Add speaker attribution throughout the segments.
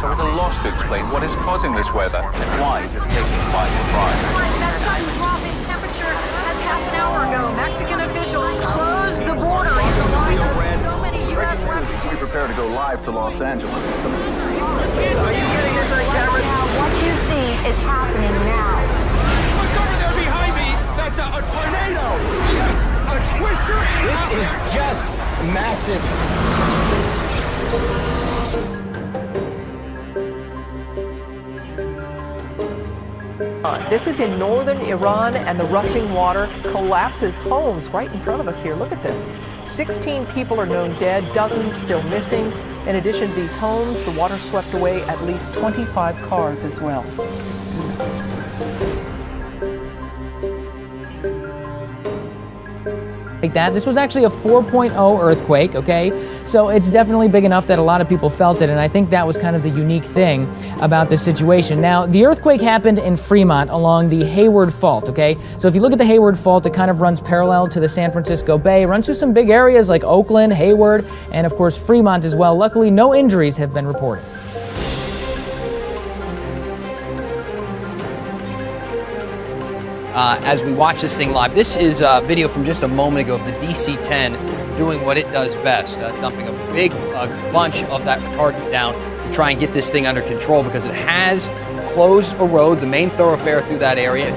Speaker 1: are at a loss to explain what is causing this weather and why it is taking them by surprise.
Speaker 2: That sudden drop in temperature as half an hour ago, Mexican officials closed the border in the light of so many U.S. refugees.
Speaker 1: Be prepared to go live to Los Angeles.
Speaker 2: Are you getting into the camera? What you see is happening now.
Speaker 3: Look over there behind me! That's a tornado! Yes, a twister!
Speaker 4: This is just massive.
Speaker 5: This is in northern Iran, and the rushing water collapses homes right in front of us here. Look at this. 16 people are known dead, dozens still missing. In addition to these homes, the water swept away at least 25 cars as well.
Speaker 6: Like that. This was actually a 4.0 earthquake, okay? So it's definitely big enough that a lot of people felt it, and I think that was kind of the unique thing about this situation. Now, the earthquake happened in Fremont along the Hayward Fault, okay? So if you look at the Hayward Fault, it kind of runs parallel to the San Francisco Bay, runs through some big areas like Oakland, Hayward, and of course Fremont as well. Luckily, no injuries have been reported.
Speaker 4: As we watch this thing live. This is a video from just a moment ago of the DC-10 doing what it does best, dumping a big bunch of that retardant down to try and get this thing under control because it has closed a road, the main thoroughfare through that area.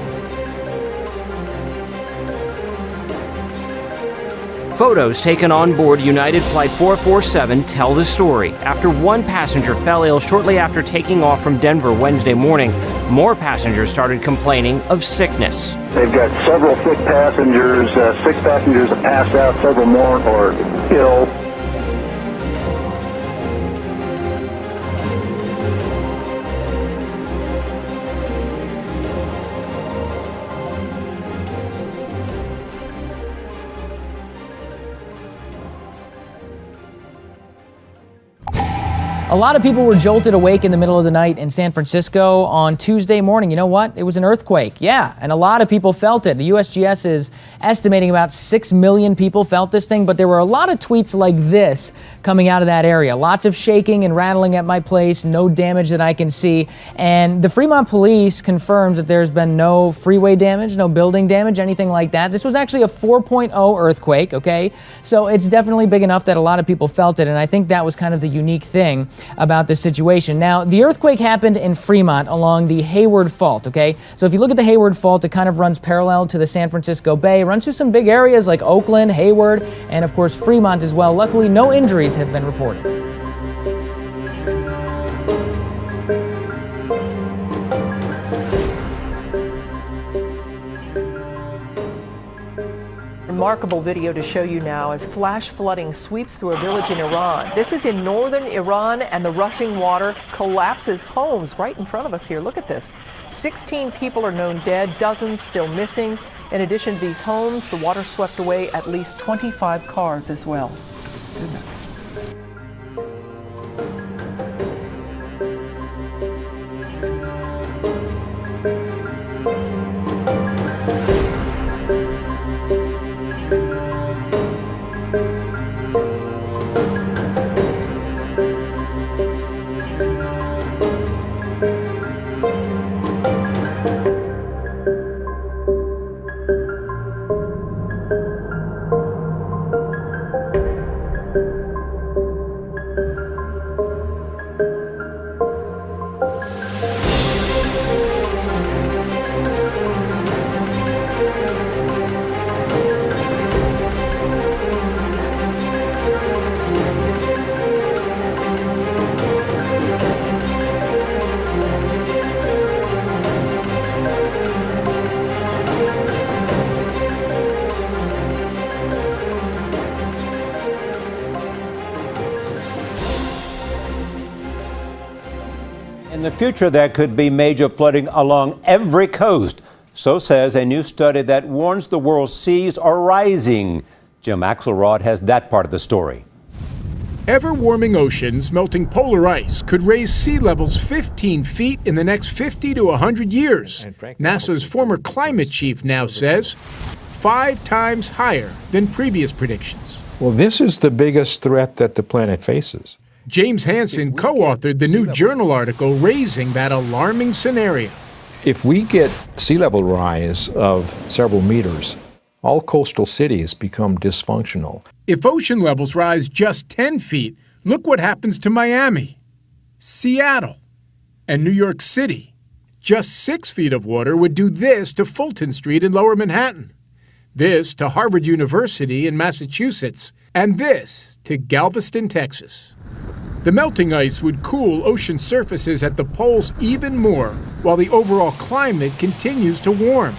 Speaker 7: Photos taken on board United Flight 447 tell the story. After one passenger fell ill shortly after taking off from Denver Wednesday morning, more passengers started complaining of sickness.
Speaker 8: They've got several sick passengers. 6 passengers have passed out, several more are ill.
Speaker 6: A lot of people were jolted awake in the middle of the night in San Francisco on Tuesday morning. You know what? It was an earthquake. Yeah, and a lot of people felt it. The USGS is estimating about 6 million people felt this thing, but there were a lot of tweets like this coming out of that area. Lots of shaking and rattling at my place, no damage that I can see. And the Fremont police confirms that there's been no freeway damage, no building damage, anything like that. This was actually a 4.0 earthquake, okay? So it's definitely big enough that a lot of people felt it, and I think that was kind of the unique thing about this situation. Now, the earthquake happened in Fremont along the Hayward Fault, okay? So if you look at the Hayward Fault, it kind of runs parallel to the San Francisco Bay, runs through some big areas like Oakland, Hayward, and of course Fremont as well. Luckily, no injuries have been reported.
Speaker 5: Remarkable video to show you now as flash flooding sweeps through a village in Iran. This is in northern Iran, and the rushing water collapses homes right in front of us here. Look at this. 16 people are known dead, dozens still missing. In addition to these homes, the water swept away at least 25 cars as well. Goodness.
Speaker 9: In the future, there could be major flooding along every coast. So says a new study that warns the world's seas are rising. Jim Axelrod has that part of the story.
Speaker 10: Ever-warming oceans melting polar ice could raise sea levels 15 feet in the next 50 to 100 years. NASA's former climate chief now says 5 times higher than previous predictions.
Speaker 11: Well, this is the biggest threat that the planet faces.
Speaker 10: James Hansen co-authored the new journal article raising that alarming scenario.
Speaker 11: If we get sea level rise of several meters, all coastal cities become dysfunctional.
Speaker 10: If ocean levels rise just 10 feet, look what happens to Miami, Seattle, and New York City. Just 6 feet of water would do this to Fulton Street in Lower Manhattan, this to Harvard University in Massachusetts, and this to Galveston, Texas. The melting ice would cool ocean surfaces at the poles even more, while the overall climate continues to warm.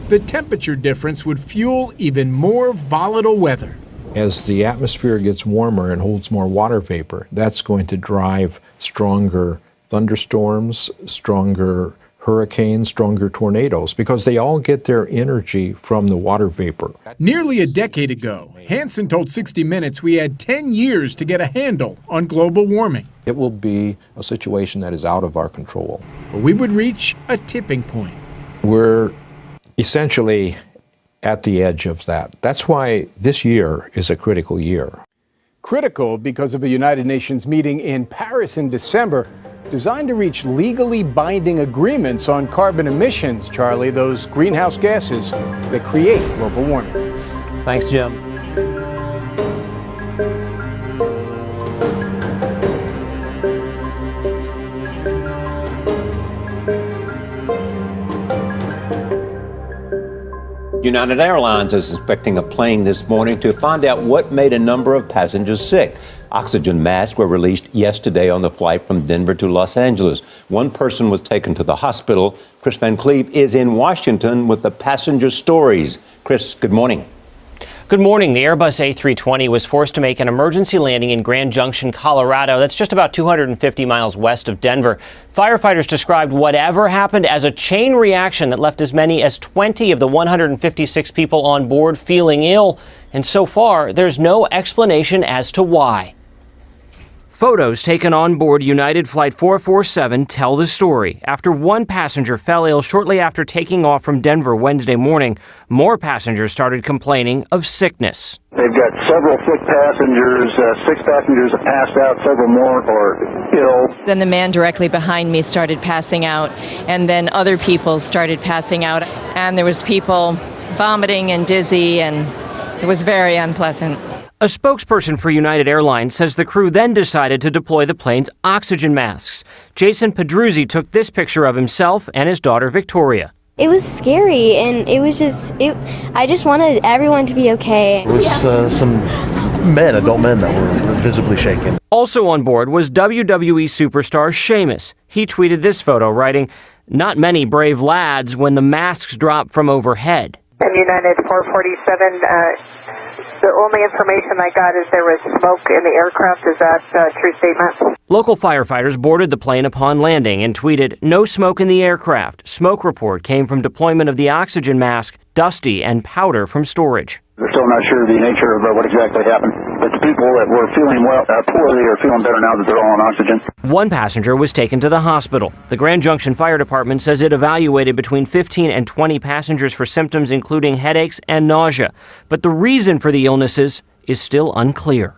Speaker 10: The temperature difference would fuel even more volatile weather.
Speaker 11: As the atmosphere gets warmer and holds more water vapor, that's going to drive stronger thunderstorms, stronger hurricanes, stronger tornadoes, because they all get their energy from the water vapor.
Speaker 10: Nearly a decade ago, Hansen told 60 Minutes we had 10 years to get a handle on global warming.
Speaker 11: It will be a situation that is out of our control.
Speaker 10: We would reach a tipping point.
Speaker 11: We're essentially at the edge of that. That's why this year is a critical year.
Speaker 12: Critical because of a United Nations meeting in Paris in December designed to reach legally binding agreements on carbon emissions, Charlie, those greenhouse gases that create global warming.
Speaker 9: Thanks, Jim. United Airlines is inspecting a plane this morning to find out what made a number of passengers sick. Oxygen masks were released yesterday on the flight from Denver to Los Angeles. One person was taken to the hospital. Chris Van Cleve is in Washington with the passenger stories. Chris, good morning.
Speaker 7: Good morning. The Airbus A320 was forced to make an emergency landing in Grand Junction, Colorado. That's just about 250 miles west of Denver. Firefighters described whatever happened as a chain reaction that left as many as 20 of the 156 people on board feeling ill. And so far, there's no explanation as to why. Photos taken on board United Flight 447 tell the story. After one passenger fell ill shortly after taking off from Denver Wednesday morning, more passengers started complaining of sickness.
Speaker 8: They've got several sick passengers. 6 passengers have passed out, several more are ill.
Speaker 13: Then the man directly behind me started passing out, and then other people started passing out, and there was people vomiting and dizzy, and it was very unpleasant.
Speaker 7: A spokesperson for United Airlines says the crew then decided to deploy the plane's oxygen masks. Jason Pedruzzi took this picture of himself and his daughter Victoria.
Speaker 14: It was scary, and it was I just wanted everyone to be okay.
Speaker 15: It was some adult men that were visibly shaken.
Speaker 7: Also on board was WWE superstar Sheamus. He tweeted this photo, writing, "Not many brave lads when the masks drop from overhead."
Speaker 16: And United 447, the only information I got is there was smoke in the aircraft. Is that a true statement?
Speaker 7: Local firefighters boarded the plane upon landing and tweeted, "No smoke in the aircraft. Smoke report came from deployment of the oxygen mask, dusty and powder from storage."
Speaker 8: We're still not sure the nature of what exactly happened, but the people that were feeling poorly are feeling better now that they're all on oxygen.
Speaker 7: One passenger was taken to the hospital. The Grand Junction Fire Department says it evaluated between 15 and 20 passengers for symptoms including headaches and nausea. But the reason for the illnesses is still unclear.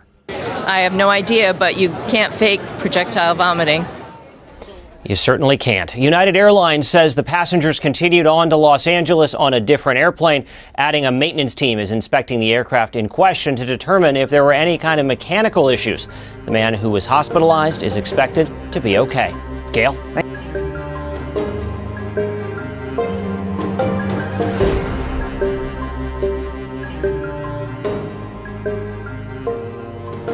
Speaker 13: I have no idea, but you can't fake projectile vomiting.
Speaker 7: You certainly can't. United Airlines says the passengers continued on to Los Angeles on a different airplane, adding a maintenance team is inspecting the aircraft in question to determine if there were any kind of mechanical issues. The man who was hospitalized is expected to be okay. Gail?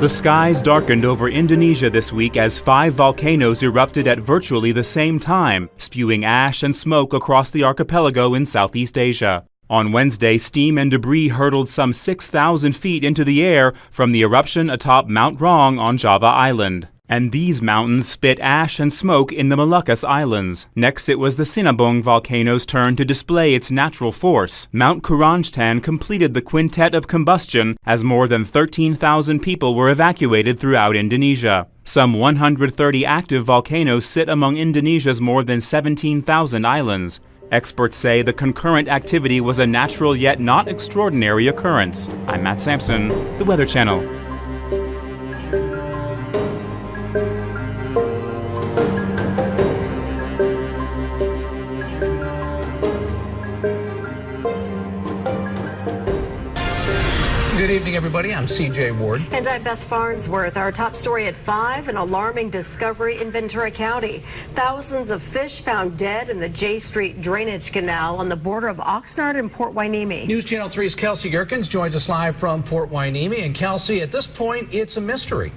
Speaker 17: The skies darkened over Indonesia this week as 5 volcanoes erupted at virtually the same time, spewing ash and smoke across the archipelago in Southeast Asia. On Wednesday, steam and debris hurtled some 6,000 feet into the air from the eruption atop Mount Rong on Java Island. And these mountains spit ash and smoke in the Moluccas Islands. Next, it was the Sinabung volcano's turn to display its natural force. Mount Kuranjtan completed the quintet of combustion as more than 13,000 people were evacuated throughout Indonesia. Some 130 active volcanoes sit among Indonesia's more than 17,000 islands. Experts say the concurrent activity was a natural yet not extraordinary occurrence. I'm Matt Sampson, The Weather Channel.
Speaker 18: Good evening, everybody. I'm CJ Ward.
Speaker 19: And I'm Beth Farnsworth. Our top story at 5, an alarming discovery in Ventura County. Thousands of fish found dead in the J Street Drainage Canal on the border of Oxnard and Port Hueneme.
Speaker 18: News Channel 3's Kelsey Gerkins joins us live from Port Hueneme. And Kelsey, at this point, it's a mystery.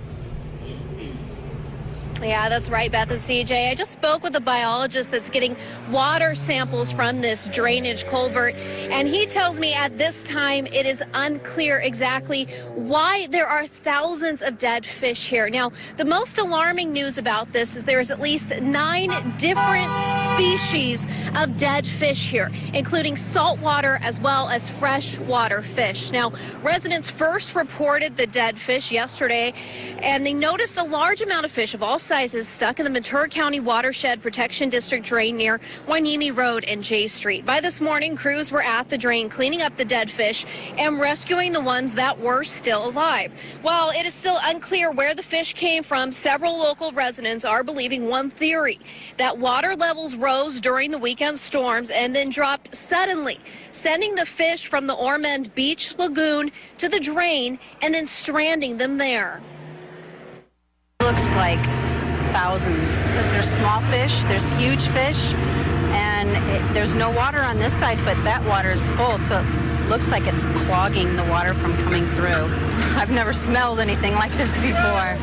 Speaker 20: Yeah, that's right, Beth and CJ. I just spoke with a biologist that's getting water samples from this drainage culvert, and he tells me at this time it is unclear exactly why there are thousands of dead fish here. Now, the most alarming news about this is there is at least 9 different species of dead fish here, including saltwater as well as freshwater fish. Now, residents first reported the dead fish yesterday, and they noticed a large amount of fish of all sizes stuck in the Ventura County Watershed Protection District drain near Hueneme Road and J Street. By this morning, crews were at the drain cleaning up the dead fish and rescuing the ones that were still alive. While it is still unclear where the fish came from, several local residents are believing one theory, that water levels rose during the weekend storms and then dropped suddenly, sending the fish from the Ormond Beach Lagoon to the drain and then stranding them there.
Speaker 21: Looks like thousands, because there's small fish, there's huge fish, and there's no water on this side, but that water is full, so it looks like it's clogging the water from coming through. I've never smelled anything like this before.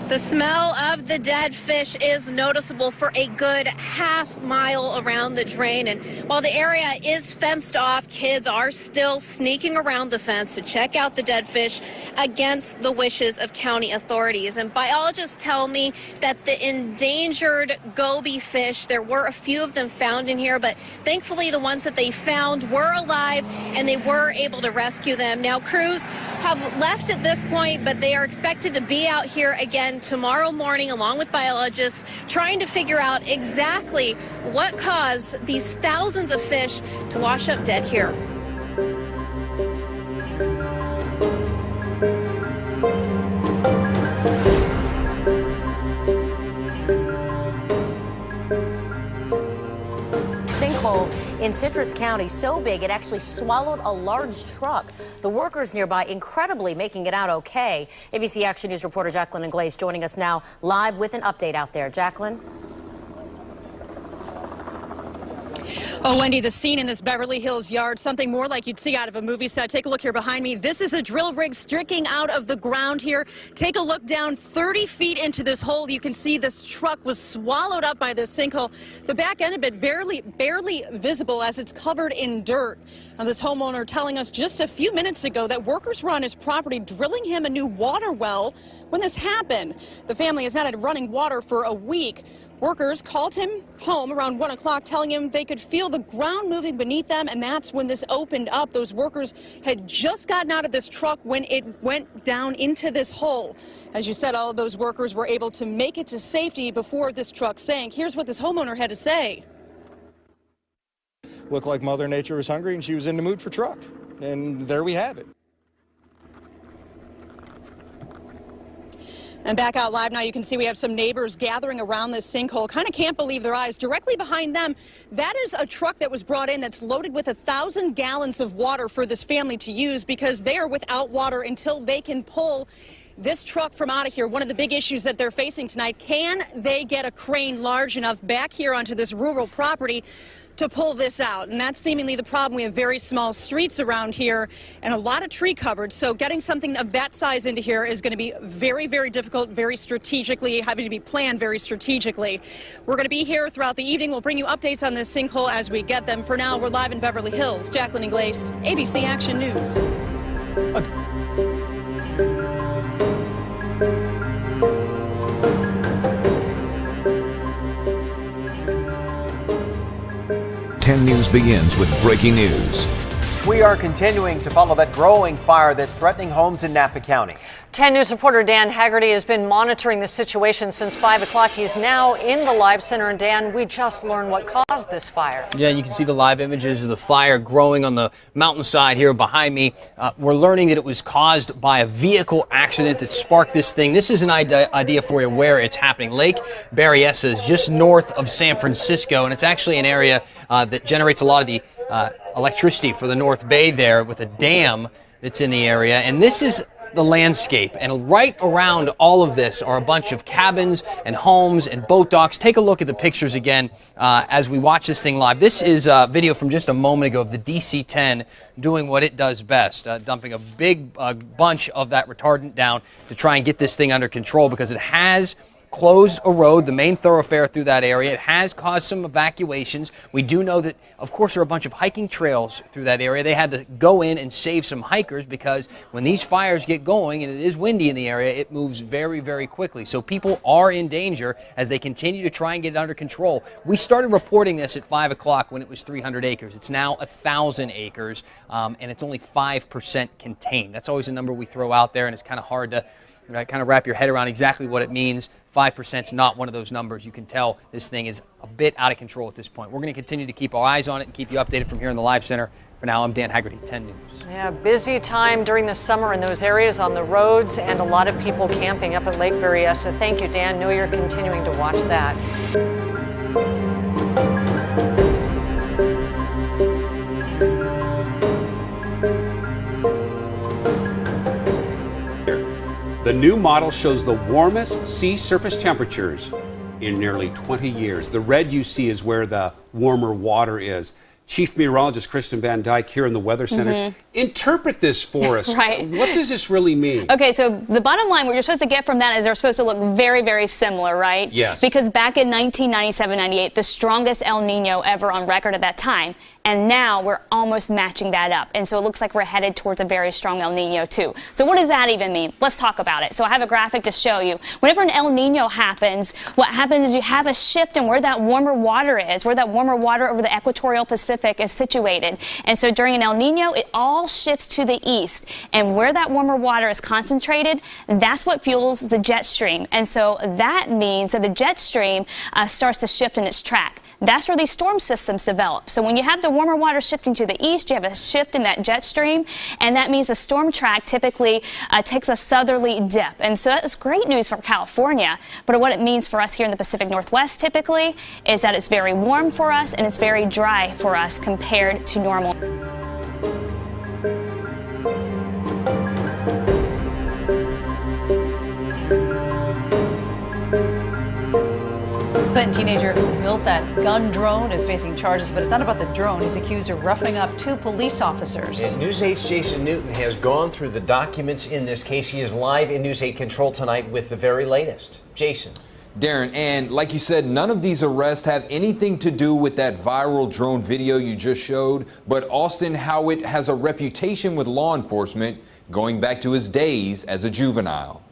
Speaker 20: The smell of the dead fish is noticeable for a good half-mile around the drain. And while the area is fenced off, kids are still sneaking around the fence to check out the dead fish against the wishes of county authorities. And biologists tell me that the endangered goby fish, there were a few of them found in here, but thankfully the ones that they found were alive and they were able to rescue them. Now, crews have left at this point, but they are expected to be out here again tomorrow morning along with biologists trying to figure out exactly what caused these thousands of fish to wash up dead here.
Speaker 22: Sinkhole in Citrus County so big it actually swallowed a large truck. The workers nearby incredibly making it out okay. ABC Action News reporter Jacqueline Inglese joining us now live with an update out there. Jacqueline?
Speaker 23: Oh, Wendy, the scene in this Beverly Hills yard, something more like you'd see out of a movie set. Take a look here behind me. This is a drill rig sticking out of the ground here. Take a look down 30 feet into this hole. You can see this truck was swallowed up by this sinkhole. The back end of it barely visible as it's covered in dirt. Now, this homeowner telling us just a few minutes ago that workers were on his property drilling him a new water well when this happened. The family has not had running water for a week. Workers called him home around 1 o'clock, telling him they could feel the ground moving beneath them, and that's when this opened up. Those workers had just gotten out of this truck when it went down into this hole. As you said, all of those workers were able to make it to safety before this truck sank. Here's what this homeowner had to say.
Speaker 24: Looked like Mother Nature was hungry, and she was in the mood for truck. And there we have it.
Speaker 23: And back out live now, you can see we have some neighbors gathering around this sinkhole. Kind of can't believe their eyes. Directly behind them, that is a truck that was brought in that's loaded with 1,000 gallons of water for this family to use because they are without water until they can pull this truck from out of here. One of the big issues that they're facing tonight, can they get a crane large enough back here onto this rural property to pull this out? And that's seemingly the problem. We have very small streets around here and a lot of tree coverage, so getting something of that size into here is going to be very, very difficult, very strategically, having to be planned very strategically. We're going to be here throughout the evening. We'll bring you updates on this sinkhole as we get them. For now, we're live in Beverly Hills. Jacqueline Inglese, ABC Action News.
Speaker 25: 10 News begins with breaking news.
Speaker 26: We are continuing to follow that growing fire that's threatening homes in Napa County.
Speaker 1: 10 News reporter Dan Haggerty has been monitoring the situation since 5 o'clock. He's now in the live center. And Dan, we just learned what caused this fire.
Speaker 7: Yeah, you can see the live images of the fire growing on the mountainside here behind me. We're learning that it was caused by a vehicle accident that sparked this thing. This is an idea for you where it's happening. Lake Berryessa is just north of San Francisco, and it's actually an area that generates a lot of the electricity for the North Bay there with a dam that's in the area. And this is the landscape, and right around all of this are a bunch of cabins and homes and boat docks. Take a look at the pictures again as we watch this thing live. This is video from just a moment ago of the DC-10 doing what it does best, dumping a big bunch of that retardant down to try and get this thing under control, because it has closed a road, the main thoroughfare through that area. It has caused some evacuations. We do know that, of course, there are a bunch of hiking trails through that area. They had to go in and save some hikers, because when these fires get going and it is windy in the area, it moves very, very quickly. So people are in danger as they continue to try and get it under control. We started reporting this at 5 o'clock when it was 300 acres. It's now 1,000 acres, and it's only 5% contained. That's always a number we throw out there, and it's kind of hard to kind of wrap your head around exactly what it means. 5% is not one of those numbers. You can tell this thing is a bit out of control at this point. We're going to continue to keep our eyes on it and keep you updated from here in the live center. For now, I'm Dan Haggerty, 10 News.
Speaker 1: Yeah, busy time during the summer in those areas on the roads, and a lot of people camping up at Lake Berryessa. Thank you, Dan. Know you're continuing to watch that.
Speaker 2: The new model shows the warmest sea surface temperatures in nearly 20 years. The red you see is where the warmer water is. Chief Meteorologist Kristen Van Dyke here in the Weather Center. Interpret this for us.
Speaker 3: Right.
Speaker 2: What does this really mean?
Speaker 3: Okay, so the bottom line, what you're supposed to get from that is they're supposed to look very, very similar, right?
Speaker 2: Yes.
Speaker 3: Because back in 1997-98, the strongest El Nino ever on record at that time, and now we're almost matching that up. And so it looks like we're headed towards a very strong El Nino too. So what does that even mean? Let's talk about it. So I have a graphic to show you. Whenever an El Nino happens, what happens is you have a shift in where that warmer water is, where that warmer water over the equatorial Pacific is situated. And so during an El Nino, it all shifts to the east. And where that warmer water is concentrated, that's what fuels the jet stream. And so that means that the jet stream starts to shift in its track. That's where these storm systems develop. So when you have the warmer water shifting to the east, you have a shift in that jet stream, and that means the storm track typically takes a southerly dip. And so that's great news for California, but what it means for us here in the Pacific Northwest typically is that it's very warm for us and it's very dry for us compared to normal.
Speaker 4: Clinton teenager who built that gun drone is facing charges, but it's not about the drone. He's accused of roughing up 2 police officers.
Speaker 6: And News 8's Jason Newton has gone through the documents in this case. He is live in News 8 Control tonight with the very latest. Jason.
Speaker 26: Darren, and like you said, none of these arrests have anything to do with that viral drone video you just showed, but Austin Howitt has a reputation with law enforcement going back to his days as a juvenile.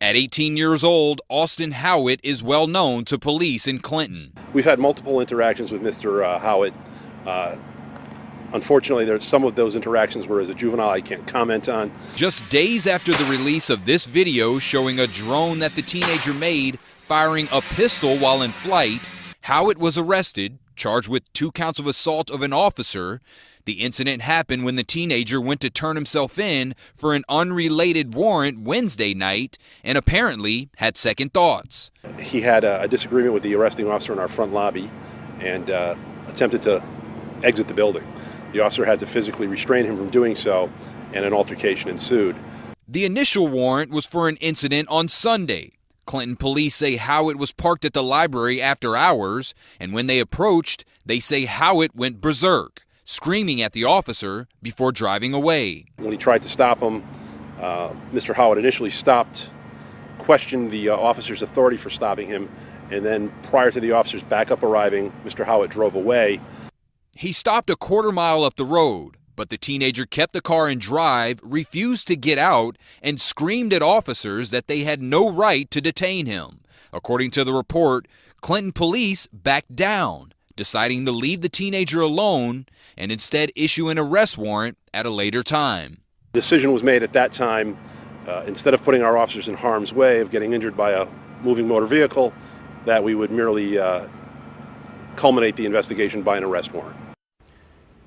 Speaker 27: At 18 years old, Austin Howitt is well known to police in Clinton.
Speaker 28: We've had multiple interactions with Mr. Howitt. Unfortunately, some of those interactions were as a juvenile I can't comment on.
Speaker 27: Just days after the release of this video showing a drone that the teenager made firing a pistol while in flight, Howitt was arrested, charged with 2 counts of assault of an officer. The incident happened when the teenager went to turn himself in for an unrelated warrant Wednesday night and apparently had second thoughts.
Speaker 28: He had a disagreement with the arresting officer in our front lobby and attempted to exit the building. The officer had to physically restrain him from doing so, and an altercation ensued.
Speaker 27: The initial warrant was for an incident on Sunday. Clinton police say Howitt was parked at the library after hours, and when they approached, they say Howitt went berserk, screaming at the officer before driving away.
Speaker 28: When he tried to stop him, Mr. Howitt initially stopped, questioned the officer's authority for stopping him, and then prior to the officer's backup arriving, Mr. Howitt drove away.
Speaker 27: He stopped a quarter mile up the road, but the teenager kept the car in drive, refused to get out, and screamed at officers that they had no right to detain him. According to the report, Clinton police backed down, deciding to leave the teenager alone and instead issue an arrest warrant at a later time.
Speaker 28: The decision was made at that time instead of putting our officers in harm's way of getting injured by a moving motor vehicle, that we would merely culminate the investigation by an arrest warrant.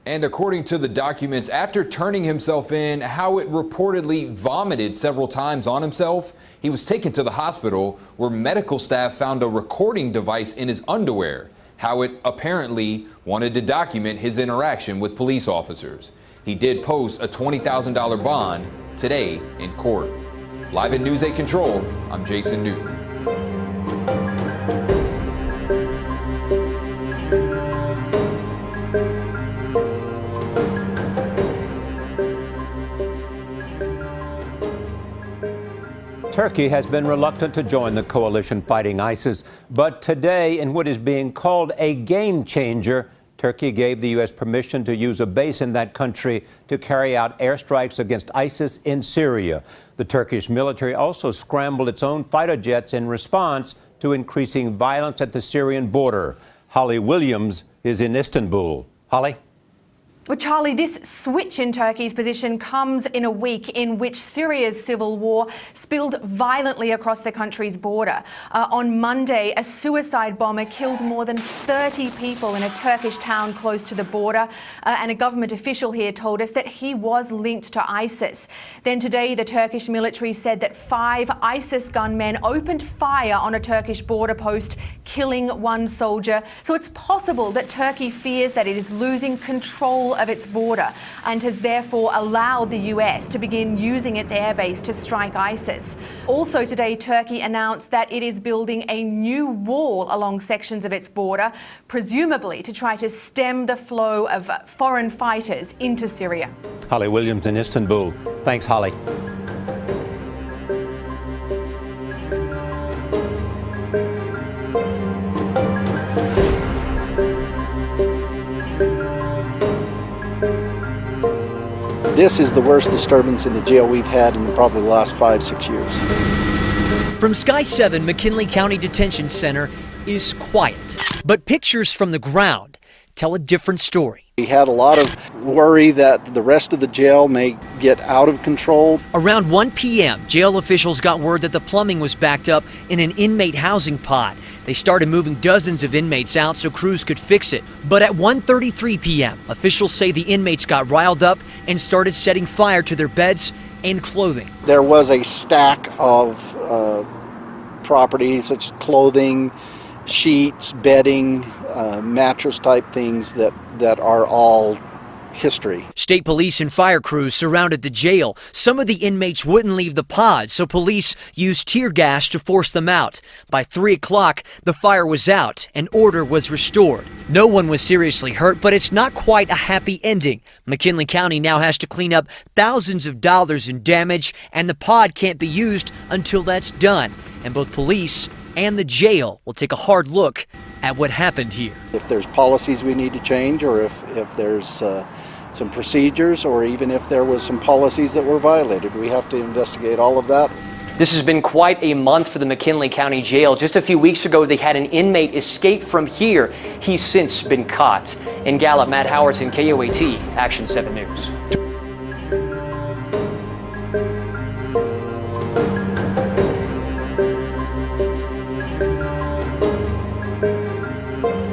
Speaker 26: And according to the documents, after turning himself in, Howitt reportedly vomited several times on himself. He was taken to the hospital where medical staff found a recording device in his underwear. Howitt apparently wanted to document his interaction with police officers. He did post a $20,000 bond today in court. Live in News 8 Control, I'm Jason Newton.
Speaker 5: Turkey has been reluctant to join the coalition fighting ISIS, but today, in what is being called a game changer, Turkey gave the U.S. permission to use a base in that country to carry out airstrikes against ISIS in Syria. The Turkish military also scrambled its own fighter jets in response to increasing violence at the Syrian border. Holly Williams is in Istanbul. Holly?
Speaker 9: Well, Charlie, this switch in Turkey's position comes in a week in which Syria's civil war spilled violently across the country's border. On Monday, a suicide bomber killed more than 30 people in a Turkish town close to the border, and a government official here told us that he was linked to ISIS. Then today, the Turkish military said that 5 ISIS gunmen opened fire on a Turkish border post, killing 1 soldier. So it's possible that Turkey fears that it is losing control of its border and has therefore allowed the US to begin using its airbase to strike ISIS. Also today, Turkey announced that it is building a new wall along sections of its border, presumably to try to stem the flow of foreign fighters into Syria.
Speaker 5: Holly Williams in Istanbul. Thanks, Holly.
Speaker 24: This is the worst disturbance in the jail we've had in probably the last 5-6 years.
Speaker 10: From Sky 7, McKinley County Detention Center is quiet, but pictures from the ground tell a different story.
Speaker 24: We had a lot of worry that the rest of the jail may get out of control.
Speaker 10: Around 1 p.m., jail officials got word that the plumbing was backed up in an inmate housing pod. They started moving dozens of inmates out so crews could fix it. But at 1:33 p.m., officials say the inmates got riled up and started setting fire to their beds and clothing.
Speaker 24: There was a stack of property such as clothing, sheets, bedding, mattress type things that are all history.
Speaker 10: State police and fire crews surrounded the jail. Some of the inmates wouldn't leave the pod, so police used tear gas to force them out. By 3 o'clock, the fire was out and order was restored. No one was seriously hurt, but it's not quite a happy ending. McKinley County now has to clean up thousands of dollars in damage, and the pod can't be used until that's done. And both police and the jail will take a hard look at what happened here.
Speaker 24: If there's policies we need to change, or if there's some procedures, or even if there was some policies that were violated, we have to investigate all of that.
Speaker 10: This has been quite a month for the McKinley County Jail. Just a few weeks ago, they had an inmate escape from here. He's since been caught. In Gallup, Matt Howerton, KOAT, Action 7 News.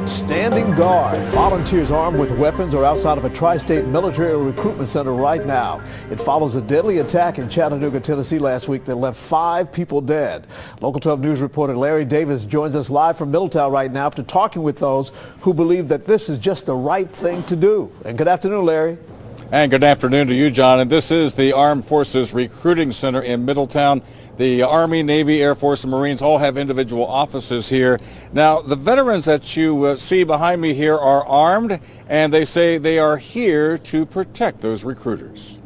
Speaker 11: Standing guard. Volunteers armed with weapons are outside of a tri-state military recruitment center right now. It follows a deadly attack in Chattanooga, Tennessee last week that left 5 people dead. Local 12 News reporter Larry Davis joins us live from Middletown right now after talking with those who believe that this is just the right thing to do. And good afternoon, Larry.
Speaker 12: And good afternoon to you, John. And this is the Armed Forces Recruiting Center in Middletown. The Army, Navy, Air Force, and Marines all have individual offices here. Now, the veterans that you see behind me here are armed, and they say they are here to protect those recruiters.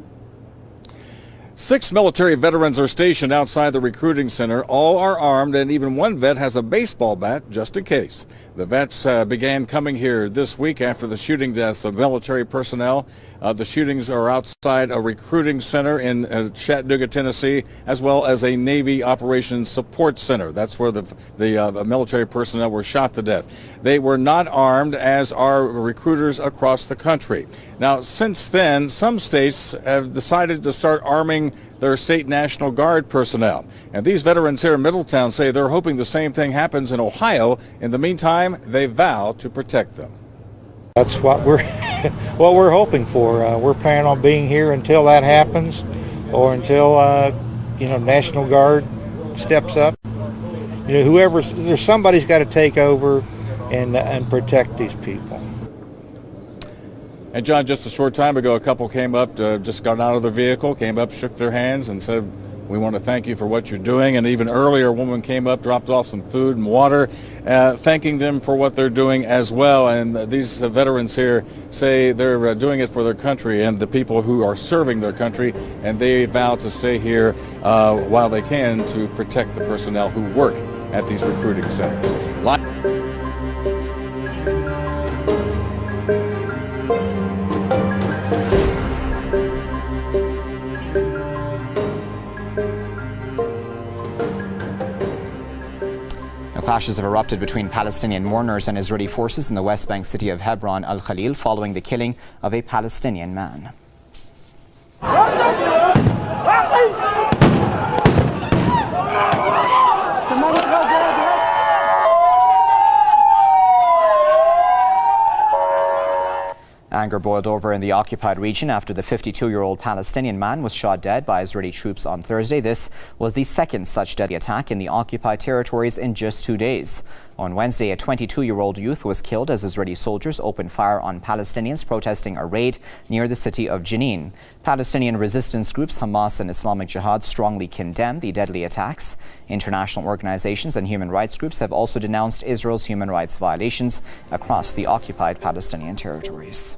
Speaker 12: 6 military veterans are stationed outside the recruiting center. All are armed, and even one vet has a baseball bat just in case. The vets began coming here this week after the shooting deaths of military personnel. The shootings are outside a recruiting center in Chattanooga, Tennessee, as well as a Navy Operations Support Center. That's where the military personnel were shot to death. They were not armed, as are recruiters across the country. Now, since then, some states have decided to start arming their state National Guard personnel. And these veterans here in Middletown say they're hoping the same thing happens in Ohio. In the meantime, they vow to protect them.
Speaker 8: That's what we're hoping for. We're planning on being here until that happens, or until National Guard steps up. There's somebody's got to take over and protect these people.
Speaker 12: And John, just a short time ago, a couple came up, just got out of the vehicle, came up, shook their hands, and said, "We want to thank you for what you're doing." And even earlier, a woman came up, dropped off some food and water, thanking them for what they're doing as well. And these veterans here say they're doing it for their country and the people who are serving their country, and they vow to stay here while they can to protect the personnel who work at these recruiting centers.
Speaker 13: Clashes have erupted between Palestinian mourners and Israeli forces in the West Bank city of Hebron al-Khalil following the killing of a Palestinian man. Anger boiled over in the occupied region after the 52-year-old Palestinian man was shot dead by Israeli troops on Thursday. This was the second such deadly attack in the occupied territories in just 2 days. On Wednesday, a 22-year-old youth was killed as Israeli soldiers opened fire on Palestinians protesting a raid near the city of Jenin. Palestinian resistance groups Hamas and Islamic Jihad strongly condemned the deadly attacks. International organizations and human rights groups have also denounced Israel's human rights violations across the occupied Palestinian territories.